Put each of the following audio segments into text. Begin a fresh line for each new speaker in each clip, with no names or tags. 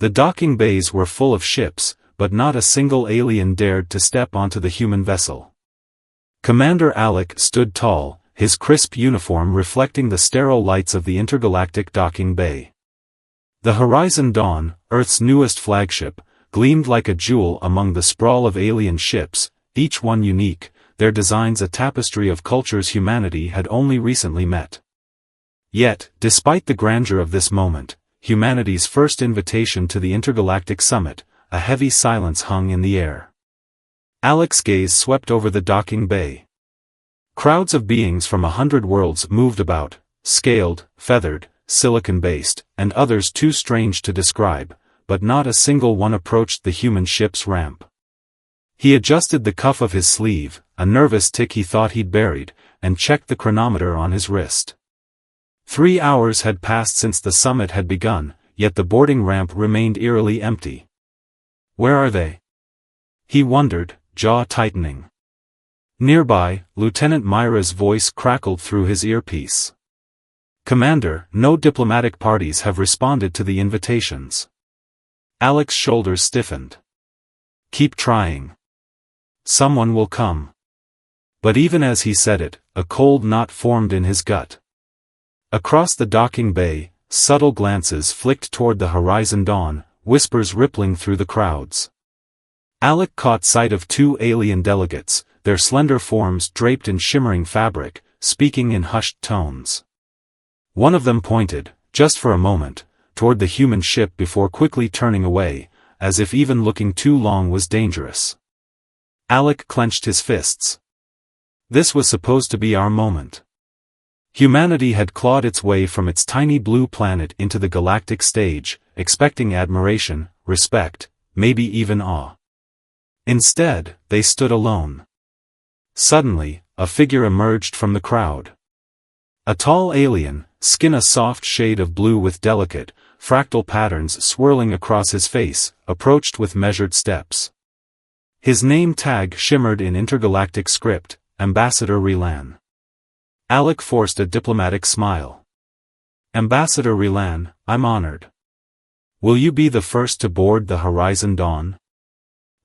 The docking bays were full of ships, but not a single alien dared to step onto the human vessel. Commander Alec stood tall, his crisp uniform reflecting the sterile lights of the intergalactic docking bay. The Horizon Dawn, Earth's newest flagship, gleamed like a jewel among the sprawl of alien ships, each one unique, their designs a tapestry of cultures humanity had only recently met. Yet, despite the grandeur of this moment, humanity's first invitation to the intergalactic summit, a heavy silence hung in the air. Alec's gaze swept over the docking bay. Crowds of beings from 100 worlds moved about, scaled, feathered, silicon-based, and others too strange to describe, but not a single one approached the human ship's ramp. He adjusted the cuff of his sleeve, a nervous tick he thought he'd buried, and checked the chronometer on his wrist. 3 hours had passed since the summit had begun, yet the boarding ramp remained eerily empty. Where are they? He wondered, jaw tightening. Nearby, Lieutenant Myra's voice crackled through his earpiece. Commander, no diplomatic parties have responded to the invitations. Alec's shoulders stiffened. Keep trying. Someone will come. But even as he said it, a cold knot formed in his gut. Across the docking bay, subtle glances flicked toward the Horizon Dawn, whispers rippling through the crowds. Alec caught sight of 2 alien delegates, their slender forms draped in shimmering fabric, speaking in hushed tones. One of them pointed, just for a moment, toward the human ship before quickly turning away, as if even looking too long was dangerous. Alec clenched his fists. This was supposed to be our moment. Humanity had clawed its way from its tiny blue planet into the galactic stage, expecting admiration, respect, maybe even awe. Instead, they stood alone. Suddenly, a figure emerged from the crowd. A tall alien, skin a soft shade of blue with delicate, fractal patterns swirling across his face, approached with measured steps. His name tag shimmered in intergalactic script, Ambassador Relan. Alec forced a diplomatic smile. Ambassador Relan, I'm honored. Will you be the first to board the Horizon Dawn?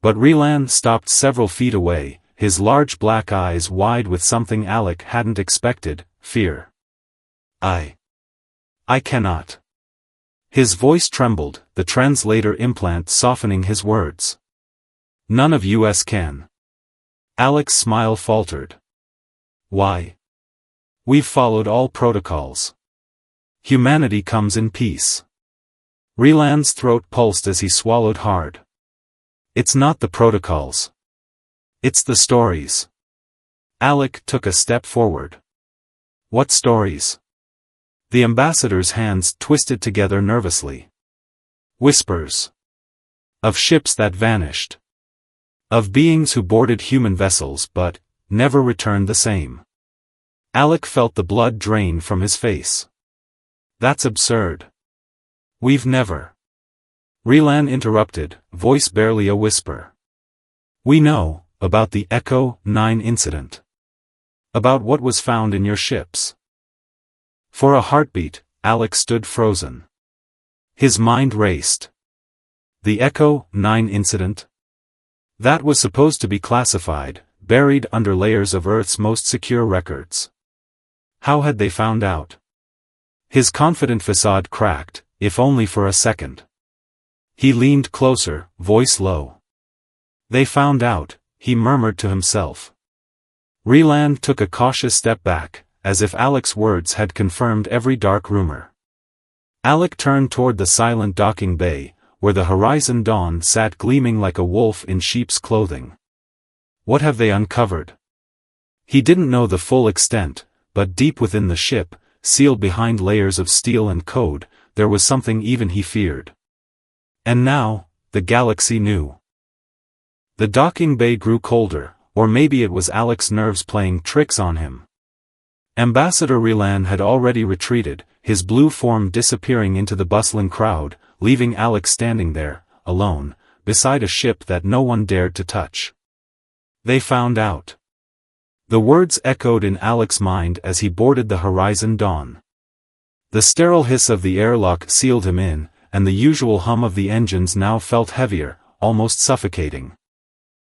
But Relan stopped several feet away, his large black eyes wide with something Alec hadn't expected, fear. I cannot. His voice trembled, the translator implant softening his words. None of us can. Alec's smile faltered. Why? We've followed all protocols. Humanity comes in peace. Relan's throat pulsed as he swallowed hard. It's not the protocols. It's the stories. Alec took a step forward. What stories? The ambassador's hands twisted together nervously. Whispers. Of ships that vanished. Of beings who boarded human vessels but never returned the same. Alec felt the blood drain from his face. That's absurd. We've never. Relan interrupted, voice barely a whisper. We know about the Echo 9 incident. About what was found in your ships. For a heartbeat, Alec stood frozen. His mind raced. The Echo 9 incident? That was supposed to be classified, buried under layers of Earth's most secure records. How had they found out? His confident facade cracked, if only for a second. He leaned closer, voice low. They found out, he murmured to himself. Relan took a cautious step back, as if Alec's words had confirmed every dark rumor. Alec turned toward the silent docking bay, where the Horizon Dawn sat gleaming like a wolf in sheep's clothing. What have they uncovered? He didn't know the full extent, but deep within the ship, sealed behind layers of steel and code, there was something even he feared. And now, the galaxy knew. The docking bay grew colder, or maybe it was Alec's nerves playing tricks on him. Ambassador Relan had already retreated, his blue form disappearing into the bustling crowd, leaving Alec standing there, alone, beside a ship that no one dared to touch. They found out. The words echoed in Alec's mind as he boarded the Horizon Dawn. The sterile hiss of the airlock sealed him in, and the usual hum of the engines now felt heavier, almost suffocating.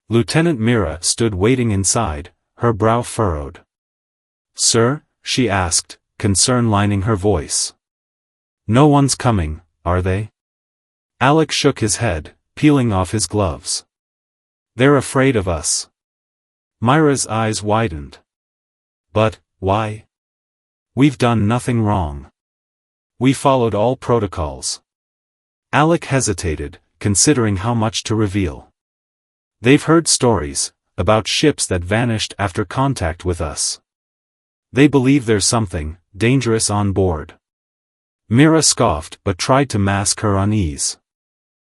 Lieutenant Mira stood waiting inside, her brow furrowed. "Sir?" she asked, concern lining her voice. "No one's coming, are they?" Alec shook his head, peeling off his gloves. "They're afraid of us." Myra's eyes widened. "But, why? We've done nothing wrong. We followed all protocols." Alec hesitated, considering how much to reveal. "They've heard stories about ships that vanished after contact with us. They believe there's something dangerous on board." Mira scoffed but tried to mask her unease.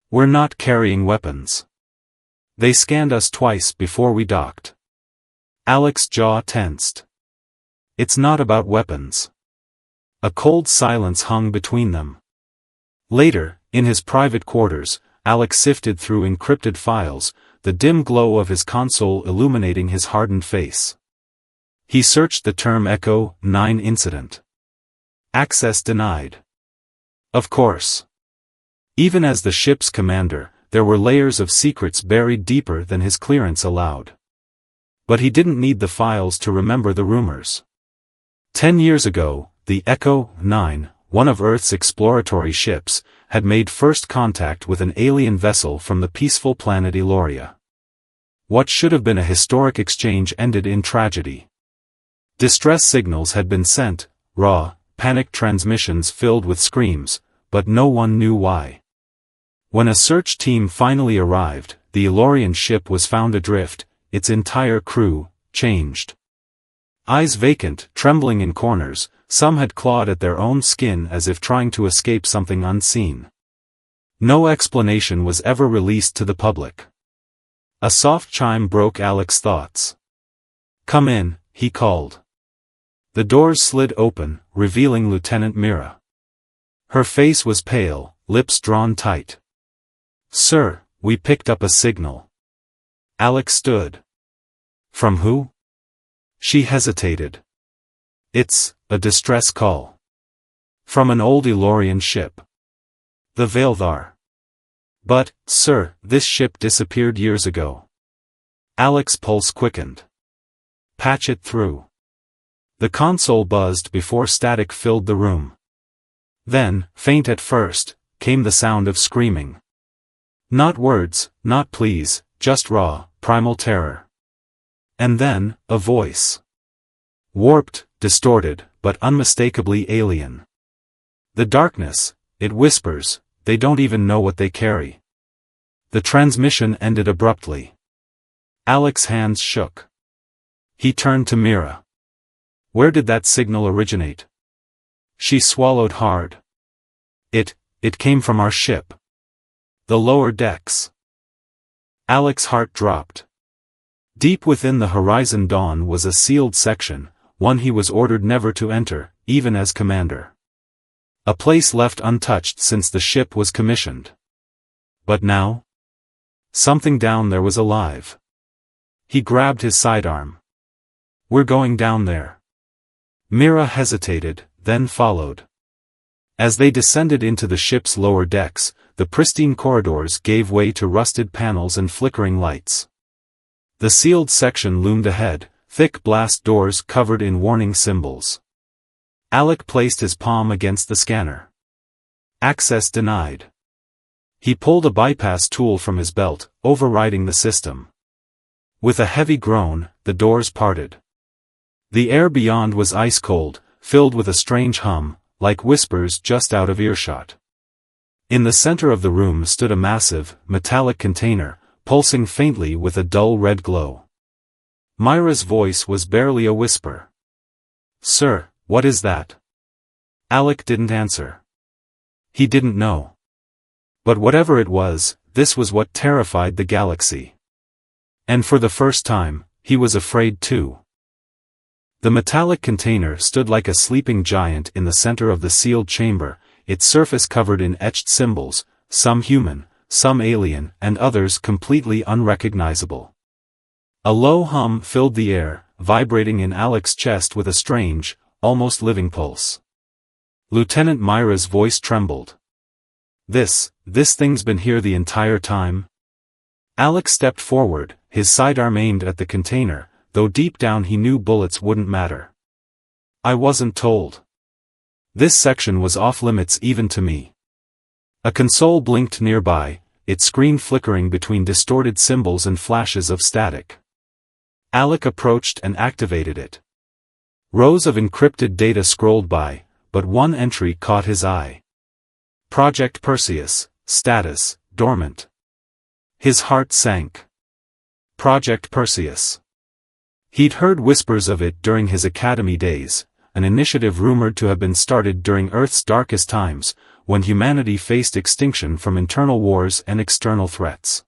"We're not carrying weapons. They scanned us twice before we docked." Alec's jaw tensed. "It's not about weapons." A cold silence hung between them. Later, in his private quarters, Alec sifted through encrypted files, the dim glow of his console illuminating his hardened face. He searched the term Echo 9 incident. Access denied. Of course. Even as the ship's commander, there were layers of secrets buried deeper than his clearance allowed. But he didn't need the files to remember the rumors. 10 years ago, the Echo 9, one of Earth's exploratory ships, had made first contact with an alien vessel from the peaceful planet Eloria. What should have been a historic exchange ended in tragedy. Distress signals had been sent, raw, panicked transmissions filled with screams, but no one knew why. When a search team finally arrived, the Elorian ship was found adrift, its entire crew changed. Eyes vacant, trembling in corners, some had clawed at their own skin as if trying to escape something unseen. No explanation was ever released to the public. A soft chime broke Alec's thoughts. "Come in," he called. The doors slid open, revealing Lieutenant Mira. Her face was pale, lips drawn tight. "Sir, we picked up a signal." Alec stood. "From who?" She hesitated. "It's a distress call. From an old Elorian ship. The Veilthar. But, sir, this ship disappeared years ago." Alec's pulse quickened. "Patch it through." The console buzzed before static filled the room. Then, faint at first, came the sound of screaming. Not words, not pleas, just raw, primal terror. And then, a voice. Warped, distorted, but unmistakably alien. "The darkness," it whispers, "they don't even know what they carry." The transmission ended abruptly. Alec's hands shook. He turned to Mira. "Where did that signal originate?" She swallowed hard. It came from our ship. The lower decks." Alec's heart dropped. Deep within the Horizon Dawn was a sealed section, one he was ordered never to enter, even as commander. A place left untouched since the ship was commissioned. But now? Something down there was alive. He grabbed his sidearm. "We're going down there." Mira hesitated, then followed. As they descended into the ship's lower decks, the pristine corridors gave way to rusted panels and flickering lights. The sealed section loomed ahead, thick blast doors covered in warning symbols. Alec placed his palm against the scanner. Access denied. He pulled a bypass tool from his belt, overriding the system. With a heavy groan, the doors parted. The air beyond was ice-cold, filled with a strange hum, like whispers just out of earshot. In the center of the room stood a massive, metallic container, pulsing faintly with a dull red glow. Myra's voice was barely a whisper. "Sir, what is that?" Alec didn't answer. He didn't know. But whatever it was, this was what terrified the galaxy. And for the first time, he was afraid too. The metallic container stood like a sleeping giant in the center of the sealed chamber, its surface covered in etched symbols, some human, some alien, and others completely unrecognizable. A low hum filled the air, vibrating in Alec's chest with a strange, almost living pulse. Lieutenant Myra's voice trembled. This thing's been here the entire time? Alec stepped forward, his sidearm aimed at the container, though deep down he knew bullets wouldn't matter. I wasn't told. This section was off-limits even to me. A console blinked nearby, its screen flickering between distorted symbols and flashes of static. Alec approached and activated it. Rows of encrypted data scrolled by, but one entry caught his eye. Project Perseus, status, dormant. His heart sank. Project Perseus. He'd heard whispers of it during his academy days, an initiative rumored to have been started during Earth's darkest times, when humanity faced extinction from internal wars and external threats.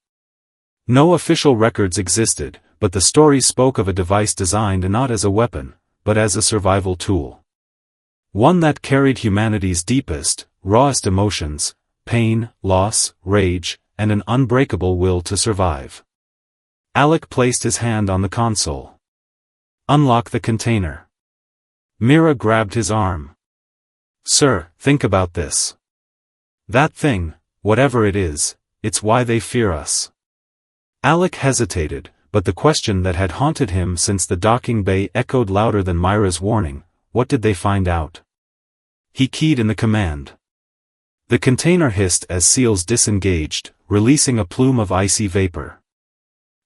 No official records existed, but the stories spoke of a device designed not as a weapon, but as a survival tool. One that carried humanity's deepest, rawest emotions, pain, loss, rage, and an unbreakable will to survive. Alec placed his hand on the console. Unlock the container. Mira grabbed his arm. Sir, think about this. That thing, whatever it is, it's why they fear us. Alec hesitated, but the question that had haunted him since the docking bay echoed louder than Mira's warning. What did they find out? He keyed in the command. The container hissed as seals disengaged, releasing a plume of icy vapor.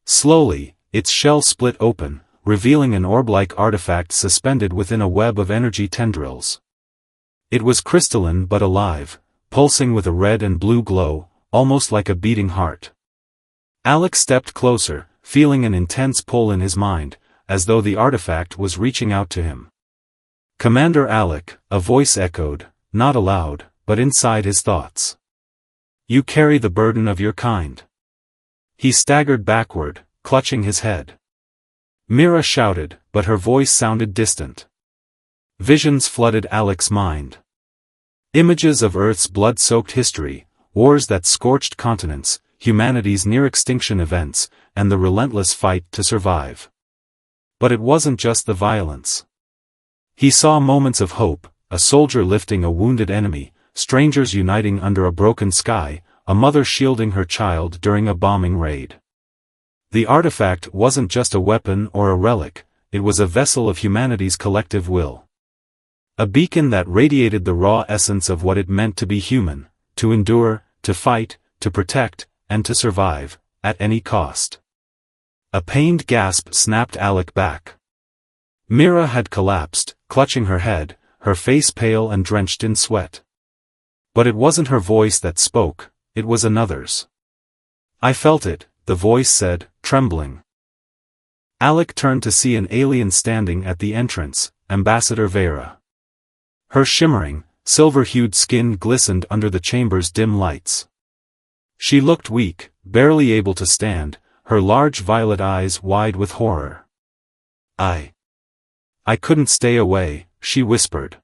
Slowly, its shell split open, revealing an orb-like artifact suspended within a web of energy tendrils. It was crystalline but alive, pulsing with a red and blue glow, almost like a beating heart. Alec stepped closer, feeling an intense pull in his mind, as though the artifact was reaching out to him. Commander Alec, a voice echoed, not aloud, but inside his thoughts. You carry the burden of your kind. He staggered backward, clutching his head. Mira shouted, but her voice sounded distant. Visions flooded Alec's mind. Images of Earth's blood-soaked history, wars that scorched continents, humanity's near-extinction events, and the relentless fight to survive. But it wasn't just the violence. He saw moments of hope, a soldier lifting a wounded enemy, strangers uniting under a broken sky, a mother shielding her child during a bombing raid. The artifact wasn't just a weapon or a relic, it was a vessel of humanity's collective will. A beacon that radiated the raw essence of what it meant to be human, to endure, to fight, to protect, and to survive, at any cost. A pained gasp snapped Alec back. Mira had collapsed, clutching her head, her face pale and drenched in sweat. But it wasn't her voice that spoke, it was another's. I felt it, the voice said, trembling. Alec turned to see an alien standing at the entrance, Ambassador Vera. Her shimmering, silver-hued skin glistened under the chamber's dim lights. She looked weak, barely able to stand, her large violet eyes wide with horror. I couldn't stay away, she whispered.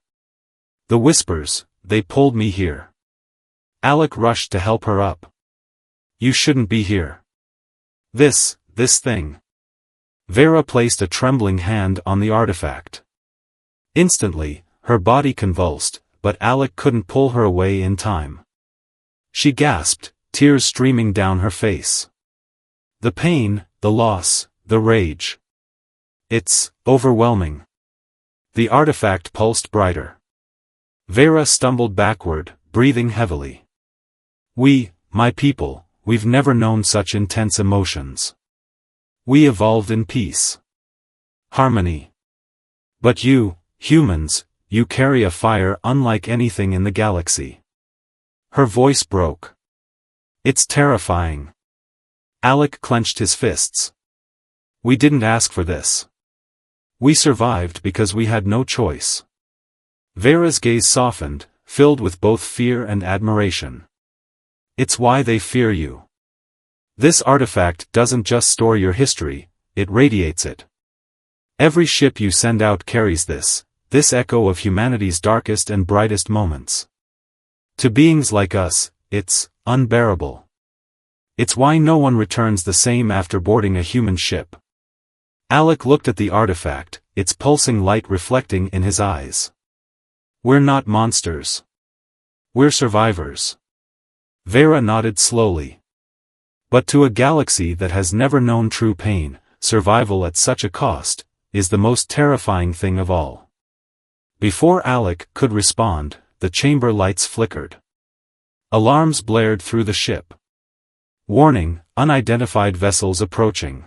The whispers, they pulled me here. Alec rushed to help her up. You shouldn't be here. This thing. Vera placed a trembling hand on the artifact. Instantly, her body convulsed, but Alec couldn't pull her away in time. She gasped, tears streaming down her face. The pain, the loss, the rage. It's overwhelming. The artifact pulsed brighter. Vera stumbled backward, breathing heavily. My people, we've never known such intense emotions. We evolved in peace. Harmony. But you, humans, you carry a fire unlike anything in the galaxy. Her voice broke. It's terrifying. Alec clenched his fists. We didn't ask for this. We survived because we had no choice. Vera's gaze softened, filled with both fear and admiration. It's why they fear you. This artifact doesn't just store your history, it radiates it. Every ship you send out carries this echo of humanity's darkest and brightest moments. To beings like us, it's unbearable. It's why no one returns the same after boarding a human ship. Alec looked at the artifact, its pulsing light reflecting in his eyes. We're not monsters. We're survivors. Vera nodded slowly. But to a galaxy that has never known true pain, survival at such a cost is the most terrifying thing of all. Before Alec could respond, the chamber lights flickered. Alarms blared through the ship. Warning, unidentified vessels approaching.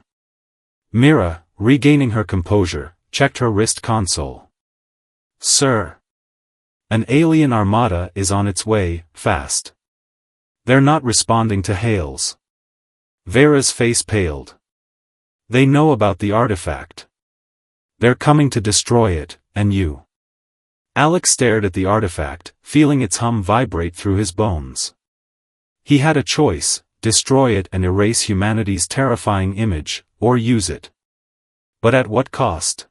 Mira, regaining her composure, checked her wrist console. Sir. An alien armada is on its way, fast. They're not responding to hails. Vera's face paled. They know about the artifact. They're coming to destroy it, and you. Alec stared at the artifact, feeling its hum vibrate through his bones. He had a choice: destroy it and erase humanity's terrifying image, or use it. But at what cost?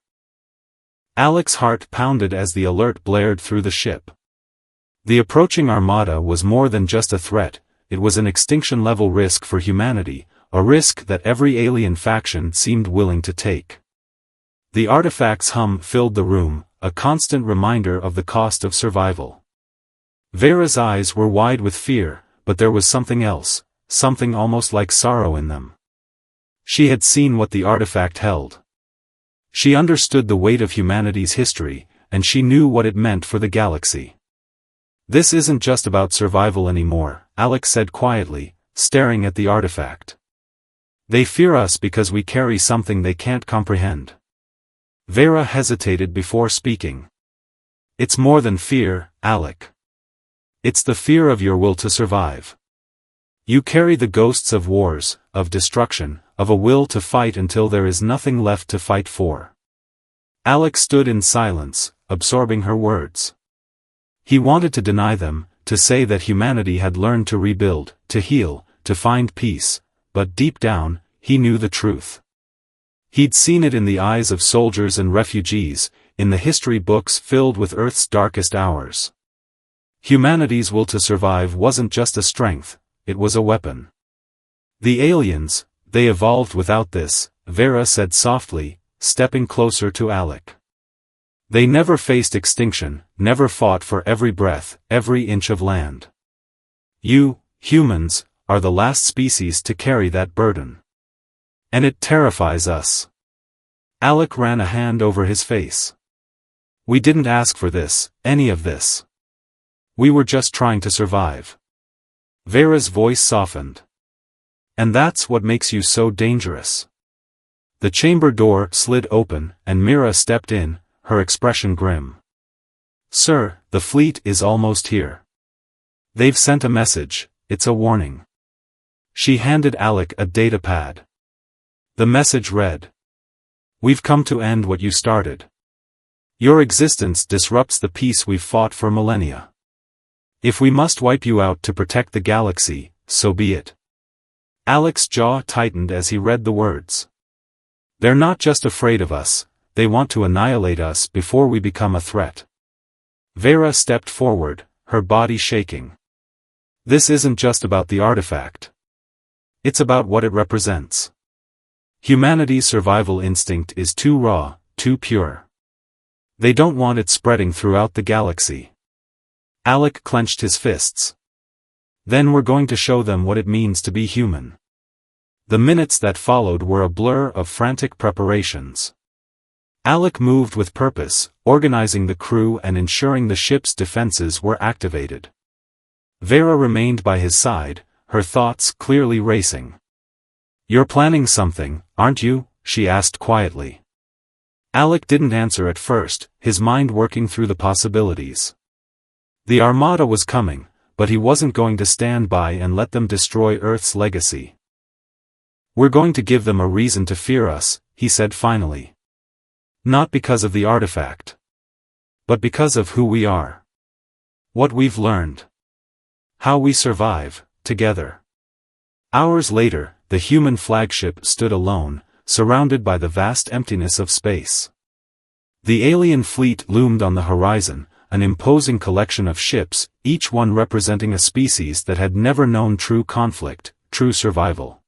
Alec's heart pounded as the alert blared through the ship. The approaching armada was more than just a threat, it was an extinction-level risk for humanity, a risk that every alien faction seemed willing to take. The artifact's hum filled the room, a constant reminder of the cost of survival. Vera's eyes were wide with fear, but there was something else, something almost like sorrow in them. She had seen what the artifact held. She understood the weight of humanity's history, and she knew what it meant for the galaxy. This isn't just about survival anymore, Alec said quietly, staring at the artifact. They fear us because we carry something they can't comprehend. Vera hesitated before speaking. It's more than fear, Alec. It's the fear of your will to survive. You carry the ghosts of wars, of destruction, of a will to fight until there is nothing left to fight for. Alec stood in silence, absorbing her words. He wanted to deny them, to say that humanity had learned to rebuild, to heal, to find peace, but deep down, he knew the truth. He'd seen it in the eyes of soldiers and refugees, in the history books filled with Earth's darkest hours. Humanity's will to survive wasn't just a strength, it was a weapon. The aliens, they evolved without this, Vera said softly, stepping closer to Alec. They never faced extinction, never fought for every breath, every inch of land. You, humans, are the last species to carry that burden. And it terrifies us. Alec ran a hand over his face. We didn't ask for this, any of this. We were just trying to survive. Vera's voice softened. And that's what makes you so dangerous. The chamber door slid open, and Mira stepped in, her expression grim. Sir, the fleet is almost here. They've sent a message, it's a warning. She handed Alec a datapad. The message read. We've come to end what you started. Your existence disrupts the peace we've fought for millennia. If we must wipe you out to protect the galaxy, so be it. Alec's jaw tightened as he read the words. They're not just afraid of us, they want to annihilate us before we become a threat. Vera stepped forward, her body shaking. This isn't just about the artifact. It's about what it represents. Humanity's survival instinct is too raw, too pure. They don't want it spreading throughout the galaxy. Alec clenched his fists. Then we're going to show them what it means to be human. The minutes that followed were a blur of frantic preparations. Alec moved with purpose, organizing the crew and ensuring the ship's defenses were activated. Vera remained by his side, her thoughts clearly racing. You're planning something, aren't you? She asked quietly. Alec didn't answer at first, his mind working through the possibilities. The Armada was coming, but he wasn't going to stand by and let them destroy Earth's legacy. We're going to give them a reason to fear us, he said finally. Not because of the artifact. But because of who we are. What we've learned. How we survive, together. Hours later, the human flagship stood alone, surrounded by the vast emptiness of space. The alien fleet loomed on the horizon, an imposing collection of ships, each one representing a species that had never known true conflict, true survival.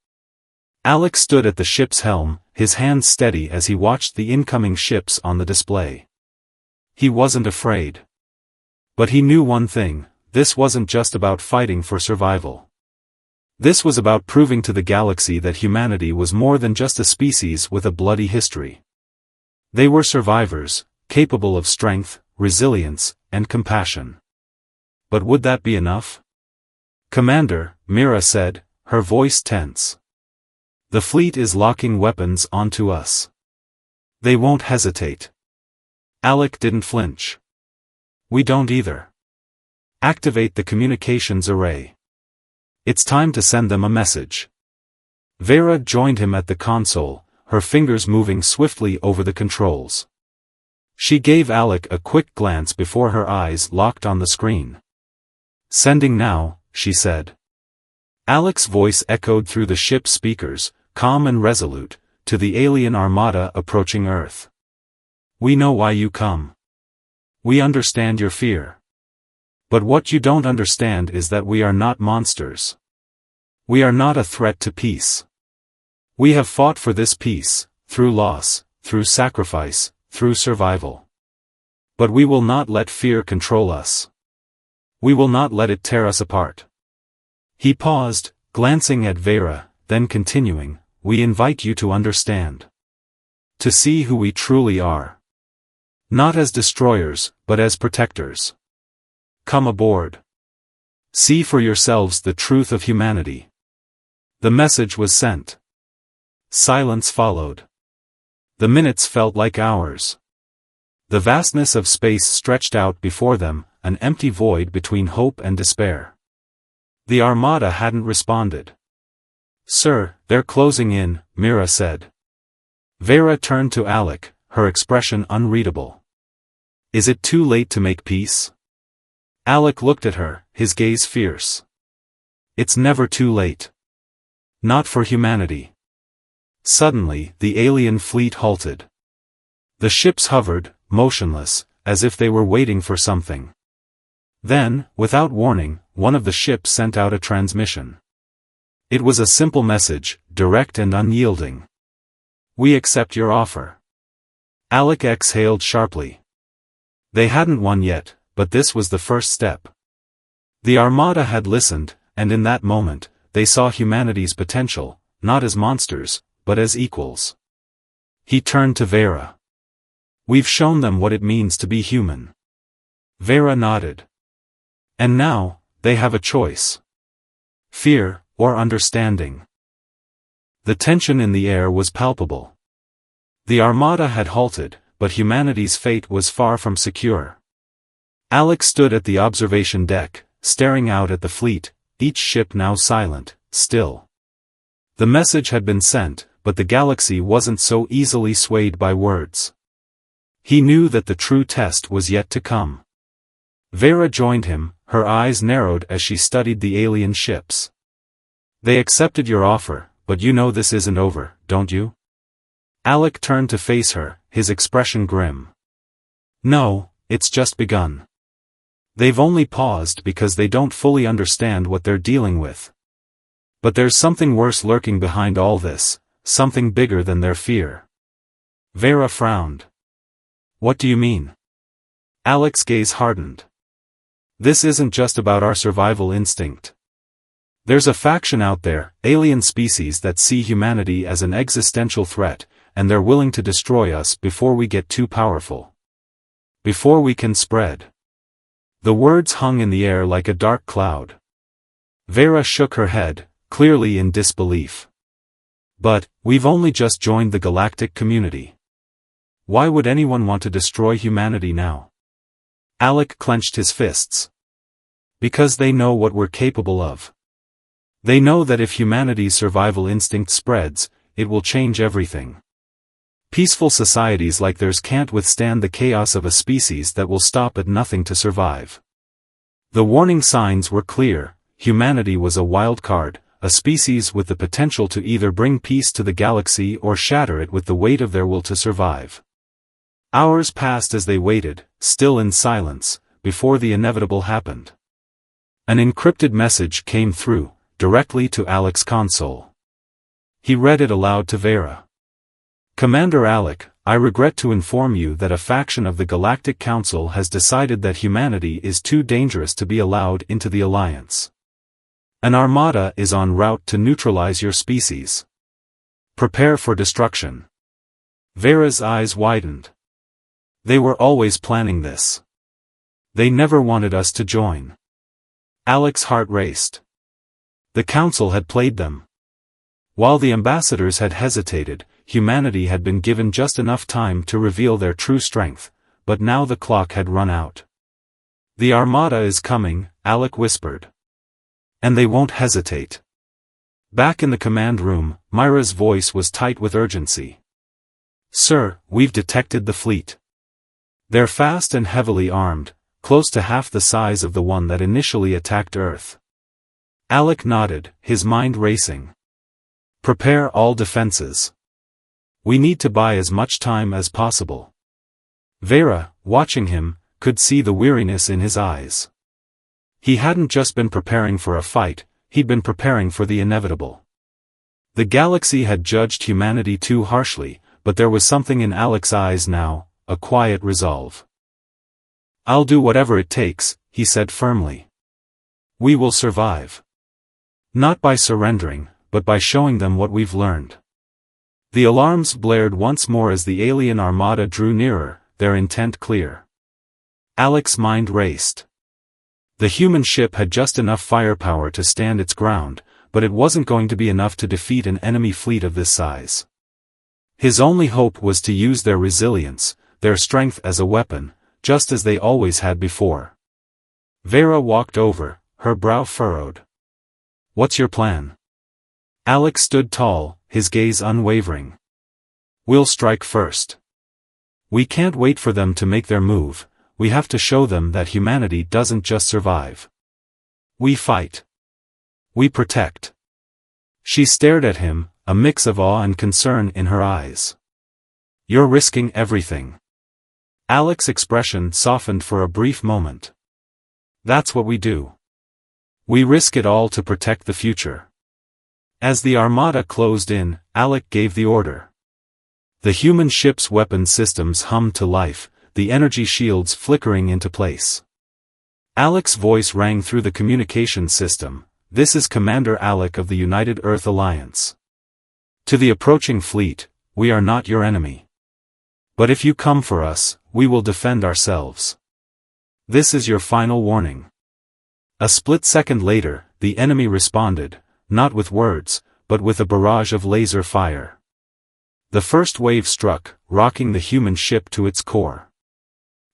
Alec stood at the ship's helm, his hands steady as he watched the incoming ships on the display. He wasn't afraid. But he knew one thing, this wasn't just about fighting for survival. This was about proving to the galaxy that humanity was more than just a species with a bloody history. They were survivors, capable of strength, resilience, and compassion. But would that be enough? "Commander," Mira said, her voice tense. "The fleet is locking weapons onto us. They won't hesitate." Alec didn't flinch. "We don't either. Activate the communications array. It's time to send them a message." Vera joined him at the console, her fingers moving swiftly over the controls. She gave Alec a quick glance before her eyes locked on the screen. "Sending now," she said. Alec's voice echoed through the ship's speakers, calm and resolute, to the alien armada approaching Earth. "We know why you come. We understand your fear. But what you don't understand is that we are not monsters. We are not a threat to peace. We have fought for this peace, through loss, through sacrifice, through survival. But we will not let fear control us. We will not let it tear us apart." He paused, glancing at Vera, then continuing, "We invite you to understand. To see who we truly are. Not as destroyers, but as protectors. Come aboard. See for yourselves the truth of humanity." The message was sent. Silence followed. The minutes felt like hours. The vastness of space stretched out before them, an empty void between hope and despair. The armada hadn't responded. "Sir, they're closing in," Mira said. Vera turned to Alec, her expression unreadable. "Is it too late to make peace?" Alec looked at her, his gaze fierce. "It's never too late. Not for humanity." Suddenly, the alien fleet halted. The ships hovered, motionless, as if they were waiting for something. Then, without warning, one of the ships sent out a transmission. It was a simple message, direct and unyielding. "We accept your offer." Alec exhaled sharply. They hadn't won yet, but this was the first step. The armada had listened, and in that moment, they saw humanity's potential, not as monsters, but as equals. He turned to Vera. "We've shown them what it means to be human." Vera nodded. "And now, they have a choice. Fear, or understanding." The tension in the air was palpable. The armada had halted, but humanity's fate was far from secure. Alec stood at the observation deck, staring out at the fleet, each ship now silent, still. The message had been sent, but the galaxy wasn't so easily swayed by words. He knew that the true test was yet to come. Vera joined him, her eyes narrowed as she studied the alien ships. "They accepted your offer, but you know this isn't over, don't you?" Alec turned to face her, his expression grim. "No, it's just begun. They've only paused because they don't fully understand what they're dealing with. But there's something worse lurking behind all this, something bigger than their fear." Vera frowned. "What do you mean?" Alec's gaze hardened. "This isn't just about our survival instinct. There's a faction out there, alien species that see humanity as an existential threat, and they're willing to destroy us before we get too powerful. Before we can spread." The words hung in the air like a dark cloud. Vera shook her head, clearly in disbelief. "But, we've only just joined the galactic community. Why would anyone want to destroy humanity now?" Alec clenched his fists. "Because they know what we're capable of. They know that if humanity's survival instinct spreads, it will change everything. Peaceful societies like theirs can't withstand the chaos of a species that will stop at nothing to survive." The warning signs were clear: humanity was a wild card, a species with the potential to either bring peace to the galaxy or shatter it with the weight of their will to survive. Hours passed as they waited, still in silence, before the inevitable happened. An encrypted message came through, directly to Alec's console. He read it aloud to Vera. "Commander Alec, I regret to inform you that a faction of the Galactic Council has decided that humanity is too dangerous to be allowed into the Alliance. An armada is en route to neutralize your species. Prepare for destruction. Vera's eyes widened. They were always planning this. They never wanted us to join. Alec's heart raced. The council had played them. While the ambassadors had hesitated, humanity had been given just enough time to reveal their true strength, but now the clock had run out. The armada is coming, Alec whispered. And they won't hesitate. Back in the command room, Myra's voice was tight with urgency. Sir, we've detected the fleet. They're fast and heavily armed, close to half the size of the one that initially attacked Earth. Alec nodded, his mind racing. Prepare all defenses. We need to buy as much time as possible. Vera, watching him, could see the weariness in his eyes. He hadn't just been preparing for a fight, he'd been preparing for the inevitable. The galaxy had judged humanity too harshly, but there was something in Alec's eyes now, a quiet resolve. I'll do whatever it takes, he said firmly. We will survive. Not by surrendering, but by showing them what we've learned. The alarms blared once more as the alien armada drew nearer, their intent clear. Alec's mind raced. The human ship had just enough firepower to stand its ground, but it wasn't going to be enough to defeat an enemy fleet of this size. His only hope was to use their resilience, their strength as a weapon, just as they always had before. Vera walked over, her brow furrowed. What's your plan? Alec stood tall, his gaze unwavering. We'll strike first. We can't wait for them to make their move, we have to show them that humanity doesn't just survive. We fight. We protect. She stared at him, a mix of awe and concern in her eyes. You're risking everything. Alec's expression softened for a brief moment. That's what we do. We risk it all to protect the future. As the armada closed in, Alec gave the order. The human ship's weapon systems hummed to life, the energy shields flickering into place. Alec's voice rang through the communication system. This is Commander Alec of the United Earth Alliance. To the approaching fleet, we are not your enemy. But if you come for us, we will defend ourselves. This is your final warning. A split second later, the enemy responded, not with words, but with a barrage of laser fire. The first wave struck, rocking the human ship to its core.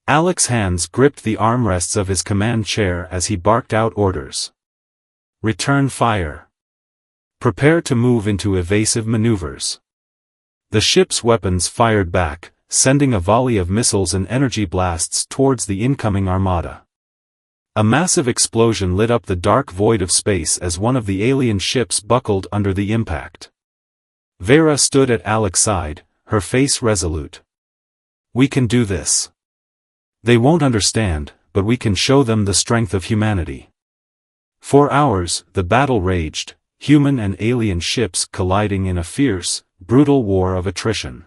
Alec's hands gripped the armrests of his command chair as he barked out orders. Return fire. Prepare to move into evasive maneuvers. The ship's weapons fired back, sending a volley of missiles and energy blasts towards the incoming armada. A massive explosion lit up the dark void of space as one of the alien ships buckled under the impact. Vera stood at Alec's side, her face resolute. We can do this. They won't understand, but we can show them the strength of humanity. For hours, the battle raged, human and alien ships colliding in a fierce, brutal war of attrition.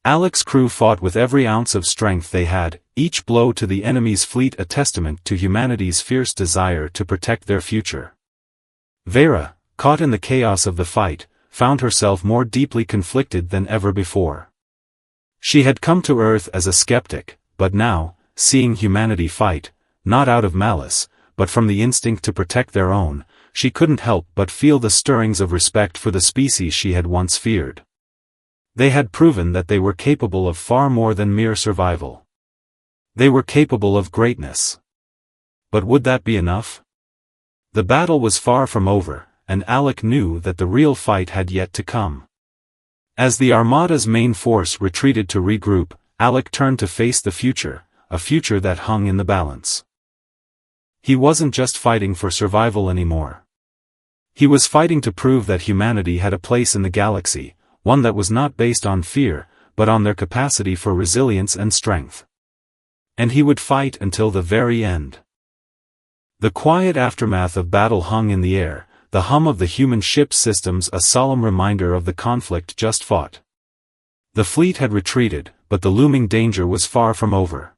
Alec's crew fought with every ounce of strength they had, each blow to the enemy's fleet a testament to humanity's fierce desire to protect their future. Vera, caught in the chaos of the fight, found herself more deeply conflicted than ever before. She had come to Earth as a skeptic, but now, seeing humanity fight, not out of malice, but from the instinct to protect their own, she couldn't help but feel the stirrings of respect for the species she had once feared. They had proven that they were capable of far more than mere survival. They were capable of greatness. But would that be enough? The battle was far from over, and Alec knew that the real fight had yet to come. As the Armada's main force retreated to regroup, Alec turned to face the future, a future that hung in the balance. He wasn't just fighting for survival anymore. He was fighting to prove that humanity had a place in the galaxy, one that was not based on fear, but on their capacity for resilience and strength. And he would fight until the very end. The quiet aftermath of battle hung in the air, the hum of the human ship's systems a solemn reminder of the conflict just fought. The fleet had retreated, but the looming danger was far from over.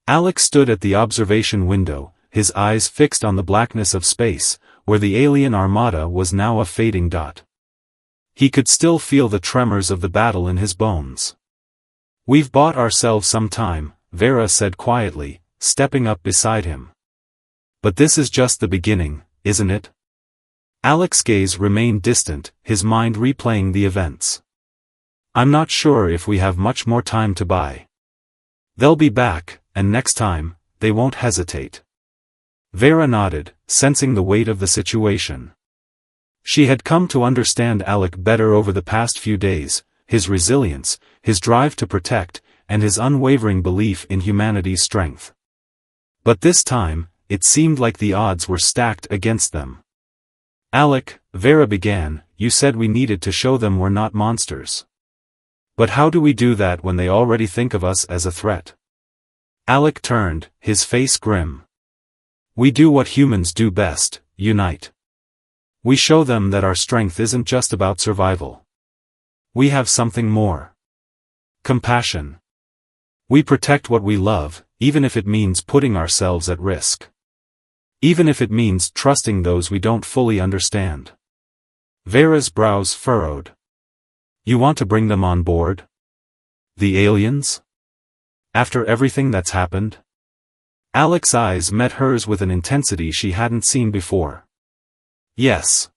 Alec stood at the observation window, his eyes fixed on the blackness of space, where the alien armada was now a fading dot. He could still feel the tremors of the battle in his bones. "We've bought ourselves some time," Vera said quietly, stepping up beside him. "But this is just the beginning, isn't it?" Alec's gaze remained distant, his mind replaying the events. "I'm not sure if we have much more time to buy. They'll be back, and next time, they won't hesitate." Vera nodded, sensing the weight of the situation. She had come to understand Alec better over the past few days, his resilience, his drive to protect, and his unwavering belief in humanity's strength. But this time, it seemed like the odds were stacked against them. "Alec," Vera began, "you said we needed to show them we're not monsters. But how do we do that when they already think of us as a threat?" Alec turned, his face grim. "We do what humans do best, unite. We show them that our strength isn't just about survival. We have something more. Compassion. We protect what we love, even if it means putting ourselves at risk. Even if it means trusting those we don't fully understand." Vera's brows furrowed. "You want to bring them on board? The aliens? After everything that's happened?" Alec's eyes met hers with an intensity she hadn't seen before. "Yes.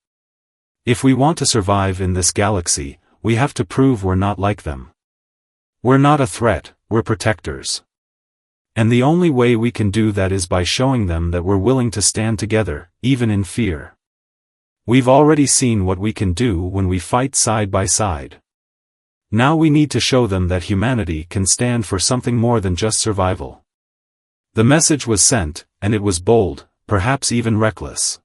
If we want to survive in this galaxy, we have to prove we're not like them. We're not a threat, we're protectors. And the only way we can do that is by showing them that we're willing to stand together, even in fear. We've already seen what we can do when we fight side by side. Now we need to show them that humanity can stand for something more than just survival." The message was sent, and it was bold, perhaps even reckless.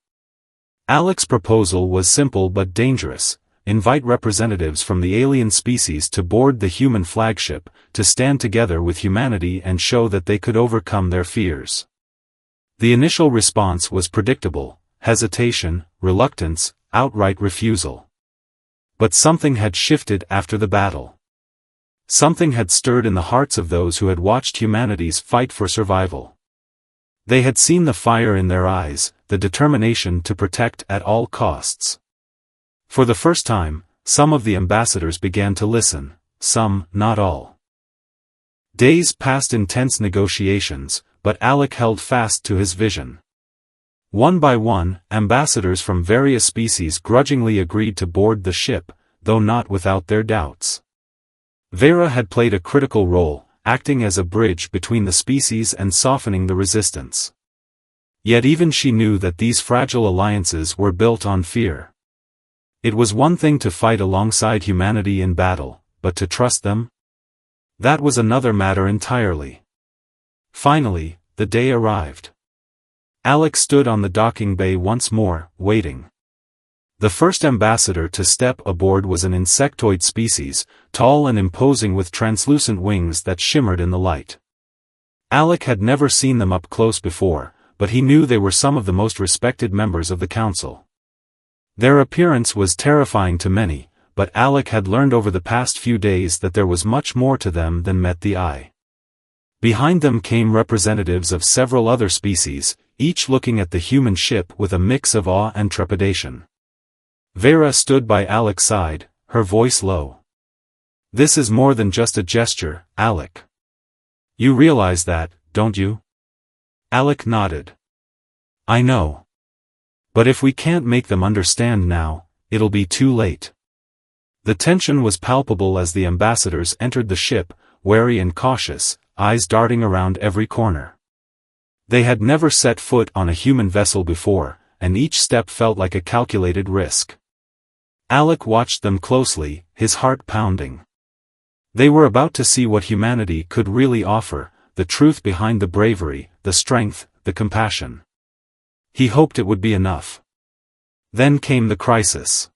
Alec's proposal was simple but dangerous: invite representatives from the alien species to board the human flagship, to stand together with humanity and show that they could overcome their fears. The initial response was predictable: hesitation, reluctance, outright refusal. But something had shifted after the battle. Something had stirred in the hearts of those who had watched humanity's fight for survival. They had seen the fire in their eyes, the determination to protect at all costs. For the first time, some of the ambassadors began to listen, some, not all. Days passed in tense negotiations, but Alec held fast to his vision. One by one, ambassadors from various species grudgingly agreed to board the ship, though not without their doubts. Vera had played a critical role, acting as a bridge between the species and softening the resistance. Yet even she knew that these fragile alliances were built on fear. It was one thing to fight alongside humanity in battle, but to trust them? That was another matter entirely. Finally, the day arrived. Alec stood on the docking bay once more, waiting. The first ambassador to step aboard was an insectoid species, tall and imposing with translucent wings that shimmered in the light. Alec had never seen them up close before, but he knew they were some of the most respected members of the council. Their appearance was terrifying to many, but Alec had learned over the past few days that there was much more to them than met the eye. Behind them came representatives of several other species, each looking at the human ship with a mix of awe and trepidation. Vera stood by Alec's side, her voice low. "This is more than just a gesture, Alec. You realize that, don't you?" Alec nodded. "I know. But if we can't make them understand now, it'll be too late." The tension was palpable as the ambassadors entered the ship, wary and cautious, eyes darting around every corner. They had never set foot on a human vessel before, and each step felt like a calculated risk. Alec watched them closely, his heart pounding. They were about to see what humanity could really offer, the truth behind the bravery, the strength, the compassion. He hoped it would be enough. Then came the crisis.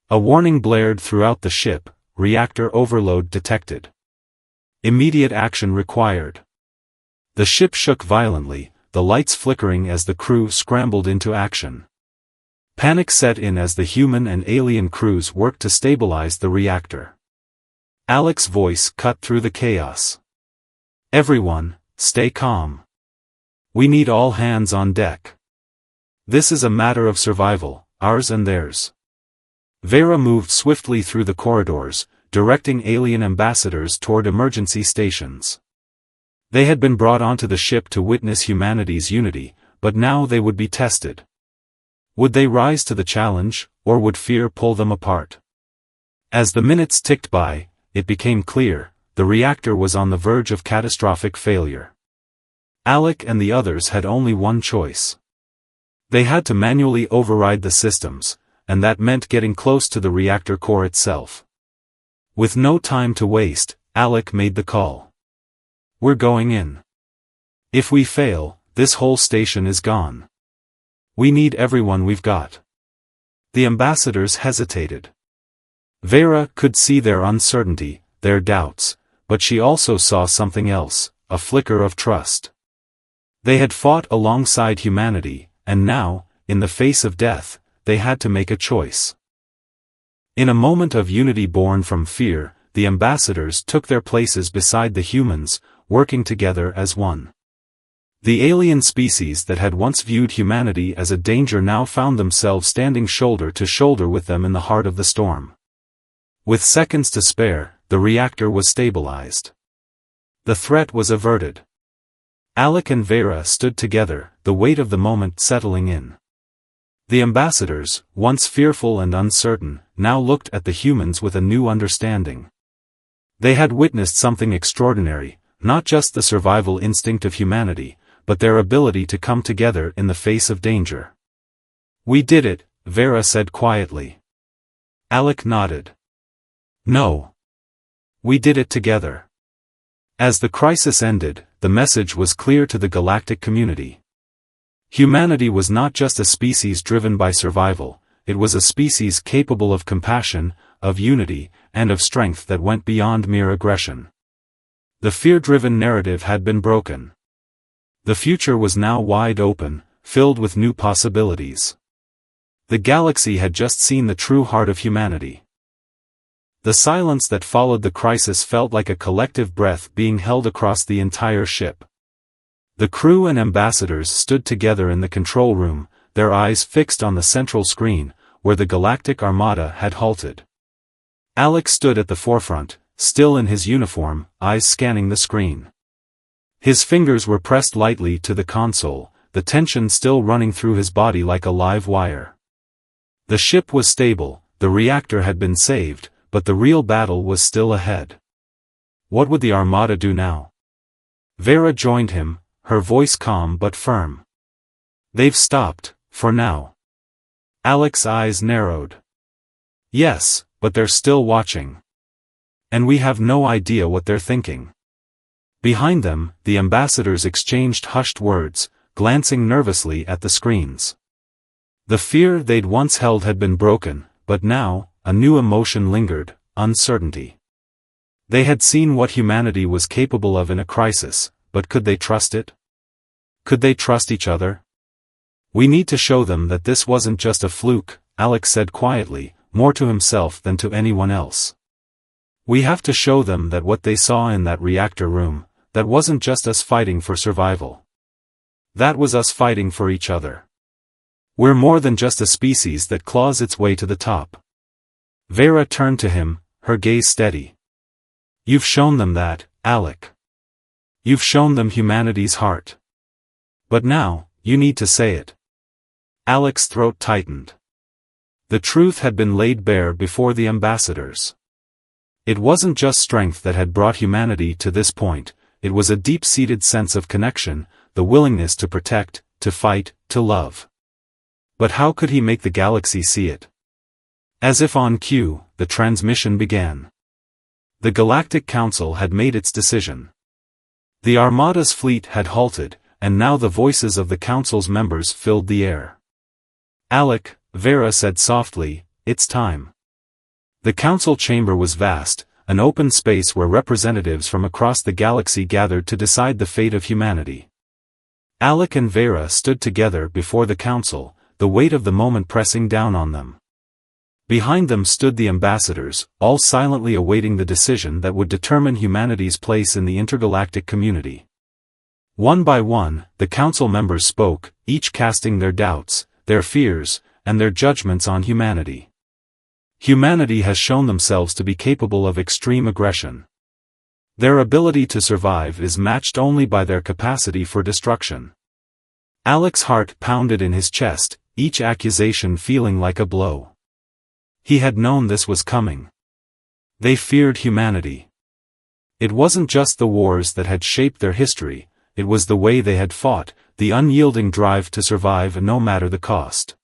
A warning blared throughout the ship: reactor overload detected. Immediate action required. The ship shook violently, the lights flickering as the crew scrambled into action. Panic set in as the human and alien crews worked to stabilize the reactor. Alec's voice cut through the chaos. "Everyone, stay calm. We need all hands on deck. This is a matter of survival, ours and theirs. Vera moved swiftly through the corridors, directing alien ambassadors toward emergency stations. They had been brought onto the ship to witness humanity's unity, but now they would be tested. Would they rise to the challenge, or would fear pull them apart? As the minutes ticked by, it became clear, the reactor was on the verge of catastrophic failure. Alec and the others had only one choice. They had to manually override the systems, and that meant getting close to the reactor core itself. With no time to waste, Alec made the call. We're going in. If we fail, this whole station is gone. We need everyone we've got. The ambassadors hesitated. Vera could see their uncertainty, their doubts, but she also saw something else, a flicker of trust. They had fought alongside humanity, and now, in the face of death, they had to make a choice. In a moment of unity born from fear, the ambassadors took their places beside the humans, working together as one. The alien species that had once viewed humanity as a danger now found themselves standing shoulder to shoulder with them in the heart of the storm. With seconds to spare, the reactor was stabilized. The threat was averted. Alec and Vera stood together, the weight of the moment settling in. The ambassadors, once fearful and uncertain, now looked at the humans with a new understanding. They had witnessed something extraordinary, not just the survival instinct of humanity, but their ability to come together in the face of danger. We did it, Vera said quietly. Alec nodded. No. We did it together. As the crisis ended, the message was clear to the galactic community. Humanity was not just a species driven by survival, it was a species capable of compassion, of unity, and of strength that went beyond mere aggression. The fear-driven narrative had been broken. The future was now wide open, filled with new possibilities. The galaxy had just seen the true heart of humanity. The silence that followed the crisis felt like a collective breath being held across the entire ship. The crew and ambassadors stood together in the control room, their eyes fixed on the central screen, where the Galactic Armada had halted. Alec stood at the forefront, still in his uniform, eyes scanning the screen. His fingers were pressed lightly to the console, the tension still running through his body like a live wire. The ship was stable, the reactor had been saved, but the real battle was still ahead. What would the Armada do now? Vera joined him, her voice calm but firm. They've stopped, for now. Alec's eyes narrowed. Yes, but they're still watching. And we have no idea what they're thinking. Behind them, the ambassadors exchanged hushed words, glancing nervously at the screens. The fear they'd once held had been broken, but now, a new emotion lingered, uncertainty. They had seen what humanity was capable of in a crisis, but could they trust it? Could they trust each other? We need to show them that this wasn't just a fluke, Alec said quietly, more to himself than to anyone else. We have to show them that what they saw in that reactor room, that wasn't just us fighting for survival. That was us fighting for each other. We're more than just a species that claws its way to the top. Vera turned to him, her gaze steady. You've shown them that, Alec. You've shown them humanity's heart. But now, you need to say it. Alec's throat tightened. The truth had been laid bare before the ambassadors. It wasn't just strength that had brought humanity to this point, it was a deep-seated sense of connection, the willingness to protect, to fight, to love. But how could he make the galaxy see it? As if on cue, the transmission began. The Galactic Council had made its decision. The Armada's fleet had halted, and now the voices of the Council's members filled the air. Alec, Vera said softly, it's time. The Council chamber was vast, an open space where representatives from across the galaxy gathered to decide the fate of humanity. Alec and Vera stood together before the Council, the weight of the moment pressing down on them. Behind them stood the ambassadors, all silently awaiting the decision that would determine humanity's place in the intergalactic community. One by one, the council members spoke, each casting their doubts, their fears, and their judgments on humanity. Humanity has shown themselves to be capable of extreme aggression. Their ability to survive is matched only by their capacity for destruction. Alec's heart pounded in his chest, each accusation feeling like a blow. He had known this was coming. They feared humanity. It wasn't just the wars that had shaped their history, it was the way they had fought, the unyielding drive to survive no matter the cost.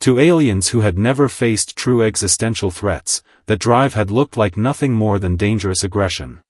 To aliens who had never faced true existential threats, that drive had looked like nothing more than dangerous aggression.